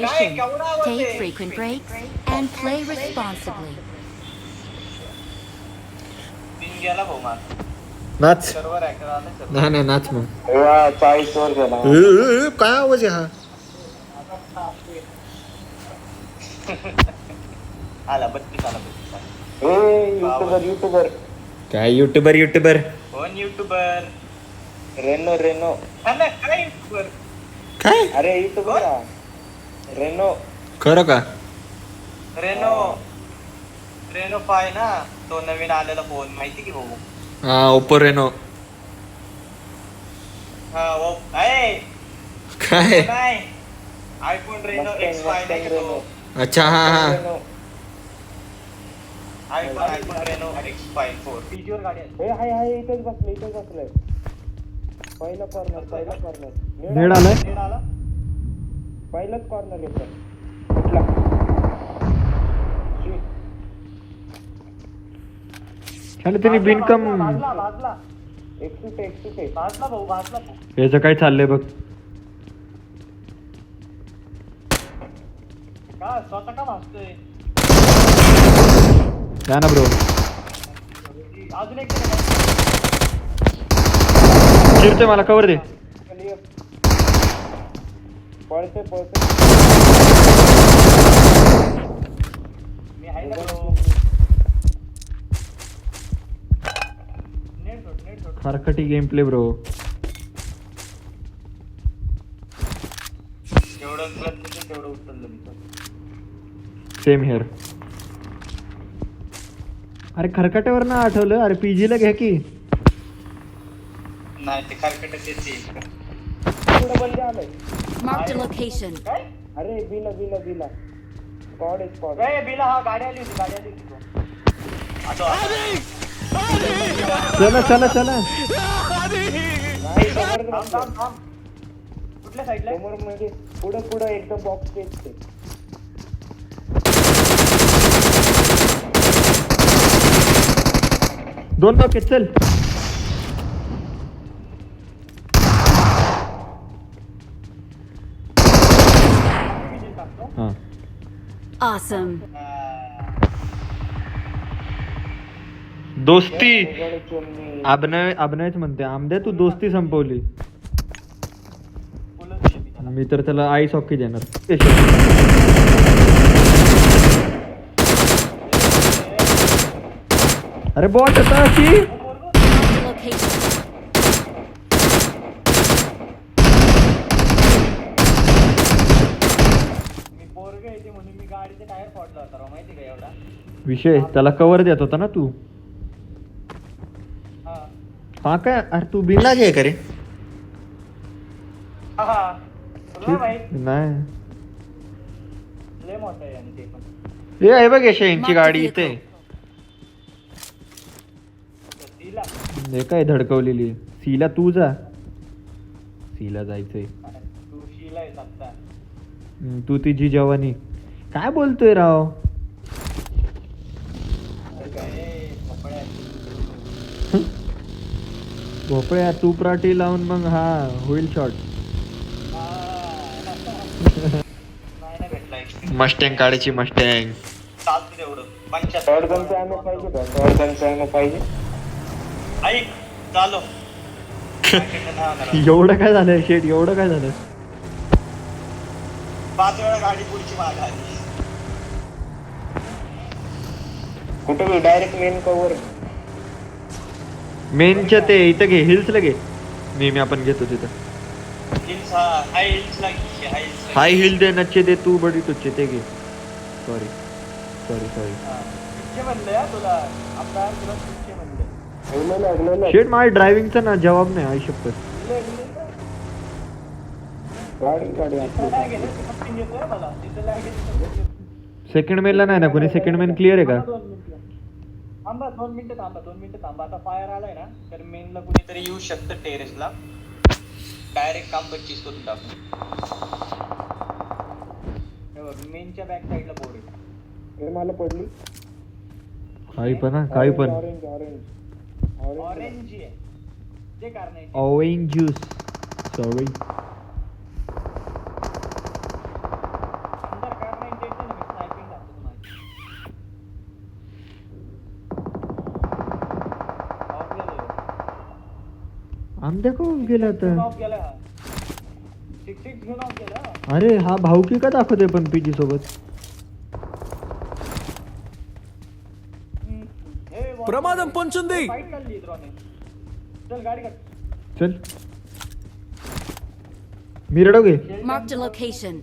moderation, take frequent breaks, and play responsibly. नाच नाही नाही नाच मग 40 वर गेला काय आवाज आहे हा आला 32 आला 32 युट्यूबर काय युट्यूबर कोण युट्यूबर रेनो काय युट्यूबर काय अरे युट्यूबर रेनो खरं का रेनो 5 ना तो नवीन आलेला फोन माहिती की भाऊ हा ओप्पो रेनो हा वो आहे काय नाही आयफोन रेनो X5 नाही का तो अच्छा हा हा आयफोन रेनो X5 4 पीजी वर गाडी आहे हाय इथेच बसलंय पहिला कॉर्नर नेड आलाय नेट आला पहिलाच कॉर्नर येतो कुठला आणि त्यांनी बिनकम भाजला एक सुटे भाजला भाऊ याचं काय चाललंय बघ का स्वतः का भाजतोय या ना ब्रो अजून एक चिरतोय मला कवर दे पळते मी आहे ना bro. नेट सोड हरकटी गेम प्ले ब्रो तेवढं क्लच तेवढं उचललं मी सेम हेअर अरे खरकट्यावर ना आठवलं अरे पीजी ला घ्या की नाही ते खरकट त्याची पुढे बंद आलंय Marked a location. काय अरे बिला स्पॉट ए बिला हा गाडी आली होती तो आता चला थांब कुठल्या साईडला समोर म्हणजे पुढं एकदम बॉक्स पेज ते दोन नॉक आहेत चल हा Awesome. दोस्ती अभिनयच म्हणते आमद्या तू दोस्ती संपवली मी तर त्याला आईस हॉकी देणार अरे बॉट होता की Marked a location. मी पोरग येते म्हणून मी गाडीचा टायर फोडला होता राव, माहिती का एवढा विषय त्याला कवर देत होता ना तू हा हा काय अरे तू बिनला घे का रे हा तुला माहित नाही लय मोठा आहे आणि ते पण हे आहे बघ यशा यांची गाडी इथे तिला हे काय धडकवलेली आहे. सीला तू जा सीला जायचंय तू शिला आहे आता तू तिची जवानी काय बोलतोय राव काय कपड्या भोपळ्या तू प्राटी लावून मग हा होईल शॉट नाही ना भेटला एक्सपिरियन्स मस्टँग काढायची मस्टँग चालतं तेवढं 75 शॉटगनचा ammo पाहिजे ऐक चालो एवढं काय झालं शेट एवढं काय झालं 5 वेळा गाडी पुढची माग आली कुठे डायरेक्ट मेन कव्हर मेनच्या ते इथं घे हिल्सला घे नेहमी आपण घेतो तिथं हिल्स हाय हिल्स लागली हाय हिल्स हाय हिल दे नच्चे दे तू बडी तुझे ते घे सॉरी पिच्चे म्हणलं या तुला आपला तुला पिच्चे म्हणलं शेट माझ्या ड्रायव्हिंगचा ना जवाब नाही आई शपथ गाडी सेकंड मेनला नाही ना कोणी सेकंड मेन क्लिअर आहे का थांबा 2 मिनिटं थांबा आता फायर आलाय ना तर मेनला कुणीतरी येऊ शकतं टेरेसला डायरेक्ट काम 25 करून टाकू हे बघ मेनच्या बॅक साईडला बोर्ड आहे मला पडली काही पण ऑरेंज ऑरेंज आहे ते कारण आहे ऑरेंज ज्यूस सॉरी आमच्या का गेला तर ऑफ गेला 6-6 घेऊन ऑफ गेला. अरे हा भाऊकी का दाखवतोय पण पीजी सोबत. ప్రమాదం పొంచుంది. फाईट चालली ड्रोन. चल गाडी काढ. चल मिरडोगे Marked a location.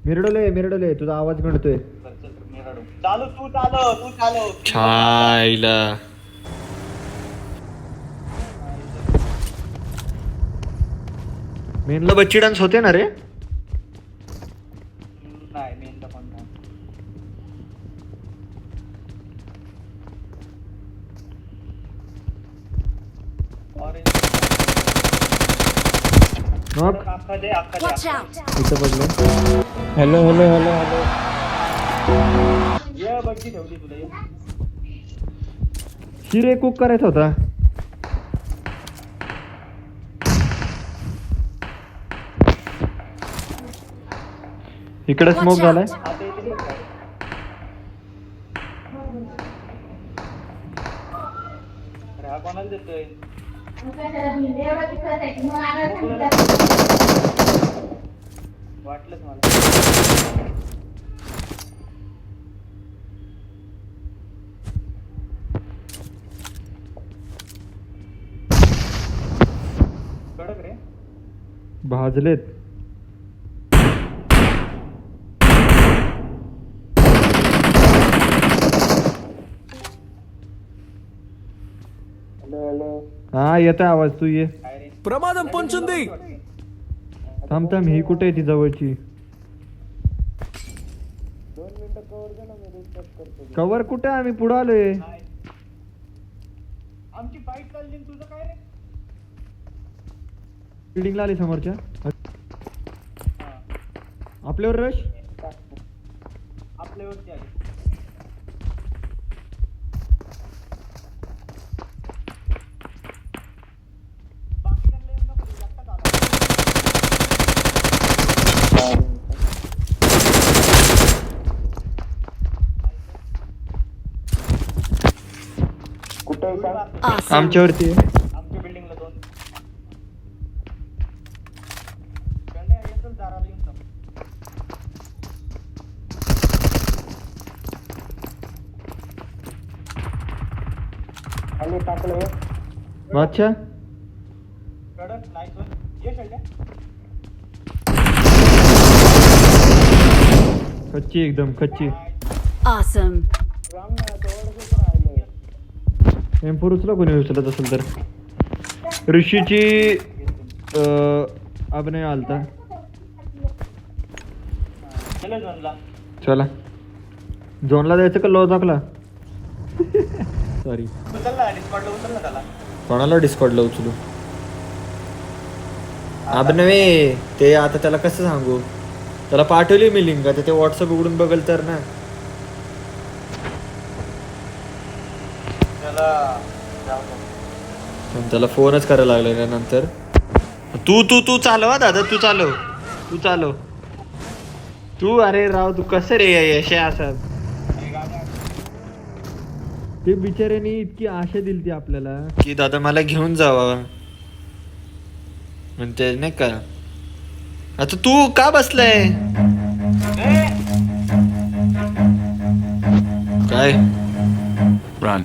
मिरडोले तुझा आवाज मिळतोय. चालू तू चालव. छायला मेनला बच्ची डान्स होते ना रे. नाही मेनला पण नाही. ऑरेंज नॉक अख्खा दे Watch out! इथं पडलं. Hello hello hello hello. ये बघी ठेवली तुला ये. शिरे कुक करायचा होता. इकडे स्मोक Watch झालाय. out! आता इथे नाही का? अरे हा कोणाला देतोय? वाटलंच मला. कडक रे. भाजलेत. Hello hello. हा येतोय आवाज. तू ये. काय रे? ప్రమాదం పొంచుంది. थांब ही कुठे आहे ती जवळची. 2 मिनिटं कवर दे ना, मी रिस्टार्ट करतो. कवर कुठे आहे? आम्ही पुढे आलोय. काय? आमची फाईट चालली आणि तुझं काय रे? बिल्डिंगला आली समोरच्या. हा. आपल्यावर रश. आपल्यावरती आली. बाकीच्यांना येऊ नको, तू एकटाच आला. कुठे आहे सांग? Awesome. आमच्यावरती आहे. आमच्या बिल्डिंगला 2. कळले येतच दाराला येऊन थांब. खाली टाकलं हे. अच्छा कडक नाईस वन. ये शेल्ड्या. कच्ची एकदम कच्ची. Awesome. राम ना जवळच राहिलंय. M4 उचला कोणी उचलत असेल तर. ऋषीची अभिनय आलता. चला झोनला. चला झोनला जायचं का लॉ दाखला. सॉरी उचल ना डिस्कॉर्डला उचल ना त्याला. कोणाला डिस्कॉर्डला उचलू. अभिनवे ते आता त्याला कसं सांगू. त्याला पाठवली मी लिंक. आता ते व्हॉट्सअप उघडून बघेल तर ना. त्याला जाऊ दे. पण त्याला फोनच करायला लागला नंतर. तू चालव हा दादा. तू चालव. तू अरे राव तू कसं रे यश असं. अरे गाडी आण. ते बिचाऱ्यानी इतकी आशा दिली ती आपल्याला की दादा मला घेऊन जावा म्हणते नाही का. आता तू का बसलाय. काय Run.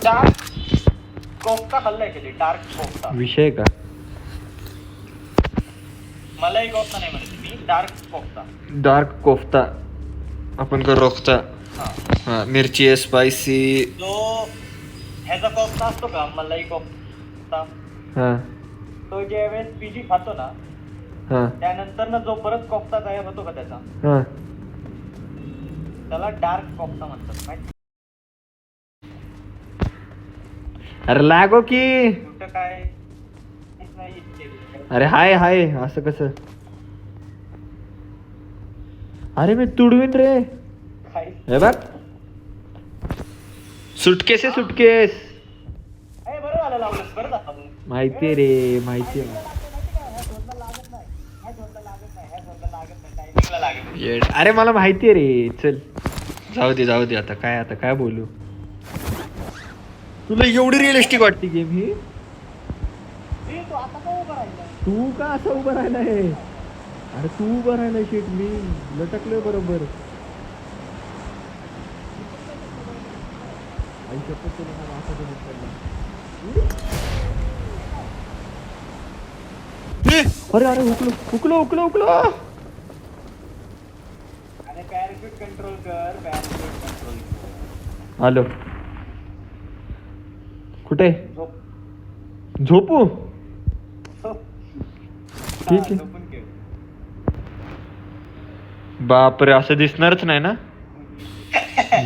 डार्क कोफ्ता खाल्लाय कधी? डार्क कोफ्ता. विषय का. मलाई कोफ्ता नाही म्हणते मी. डार्क कोफ्ता. डार्क कोफ्ता आपण का रोखता. हा. हा मिरची आहे स्पायसी. जो ह्याचा कोफ्ता असतो का मलाई कोफ्ता, हा तो ज्यावेळेस पीजी खातो ना हा त्यानंतर ना जो परत कोफ्ता तयार होतो का त्याचा, हा त्याला डार्क कोफ्ता म्हणतात माहिती. अरे लागो की. कुठं काय नाही इतके. अरे हाय हाय असं कसं. अरे मी तुडवीन रे. काय हे बघ सुटकेस आहे सुटकेस. अरे बरं झालं लावलंस, बरं झालं. माहितीये रे माहितीये. लागत नाही. टायमिंगला लागत नाही. अरे मला माहिती आहे रे. चल जाऊ दे आता काय बोलू. तुला एवढी रिअलिस्टिक वाटते गेम ही. तू आता का उभं राहिला? तू का असं उभं राहिलाय. अरे तू उभं राहिलाय शेट. मी लटकलोय बरोबर. आई शपथ तुला मला असं गणित पडलं. अरे हुकलो. अरे पॅराशूट कंट्रोल कर, पॅराशूट कंट्रोल कर. आलो. कुठे झोप. झोपू. ठीक आहे. झोपून ठेव. बापरे असं दिसणारच नाही ना.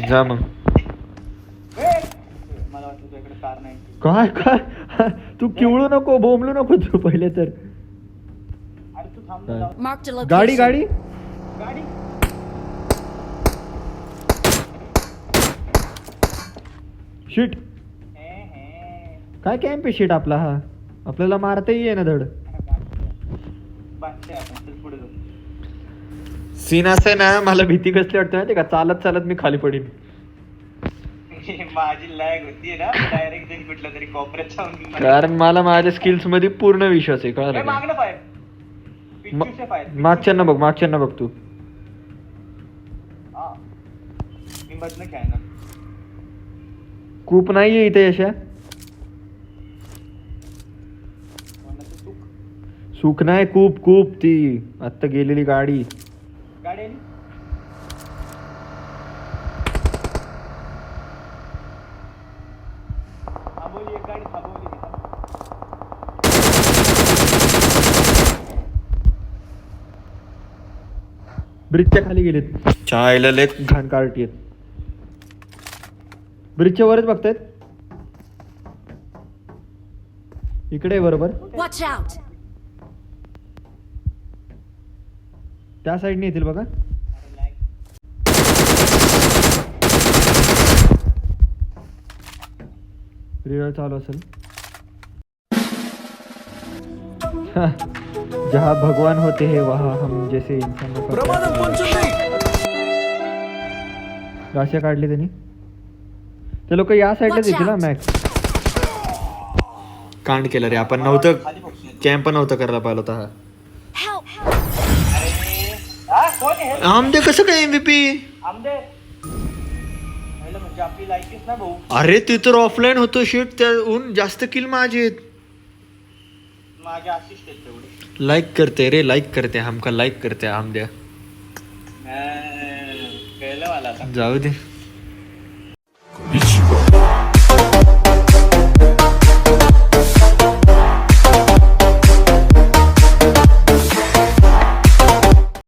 जा मग. मला वाटतं तुझ्याकडे कार नाही. काय तू किवळू नको, बोंबलू नको तू पहिले तर. अरे तू थांब ना, जाऊ. Marked a गाडी location. गाडी शीट. हे. काय कॅम्प आहे शीट आपला हा. आपल्याला मारताही आहे ना धड. बादशाह आपण. चल पुढे जाऊ. सीन असं आहे ना, मला भीती कसली वाटते माहिती का. चालत मी खाली पडीन. माझी लॅग होतीये ना, डायरेक्ट जाईन कुठल्या तरी कॉपरेट जाऊन. कारण मला माझ्या स्किल्स मध्ये पूर्ण विश्वास आहे. कळलं का? मागणं फायर. पिच्चूचे फायर. मागच्यांना बघ तू. हा. मी मधनं खेळणार. कूप नाहीये इथे अशा. कोणाचं चूक. सुख नाही, कूप ती आत्ता गेलेली गाडी. गाडी आली. थांबवली एक गाडी, थांबवली तिथं. ब्रिजच्या खाली गेलेत. चायला लय घाण कार्टी आहेत. ब्रिजच्या वरच बघतायत. इकडे आहे बरोबर. Watch out. त्या साईडने येतील बघा. रिअल चालू असेल. जहाँ भगवान होते हैं वहाँ हम जैसे इंसानों का प्रमादम पंचुंदी. राशिया काढली त्यांनी. ते लोक या साईडला Watch येतील ना. out. मॅक्स कांड केलं रे आपण. नव्हतं कॅम्प नव्हतं करायला पाहिलं होता हा. Help. अरे हा कोण आहे? आमदे कसं काय MVP. आमदे. पहिलं म्हणजे आपली लायकीच ना भाऊ. अरे ते तर ऑफलाईन होतो शेट. त्याहून जास्त किल माझे आहेत. माझे असिस्ट आहेत तेवढे. लाईक करते हमका लाईक करते आमद्या. कळलं मला आता. जाऊ दे.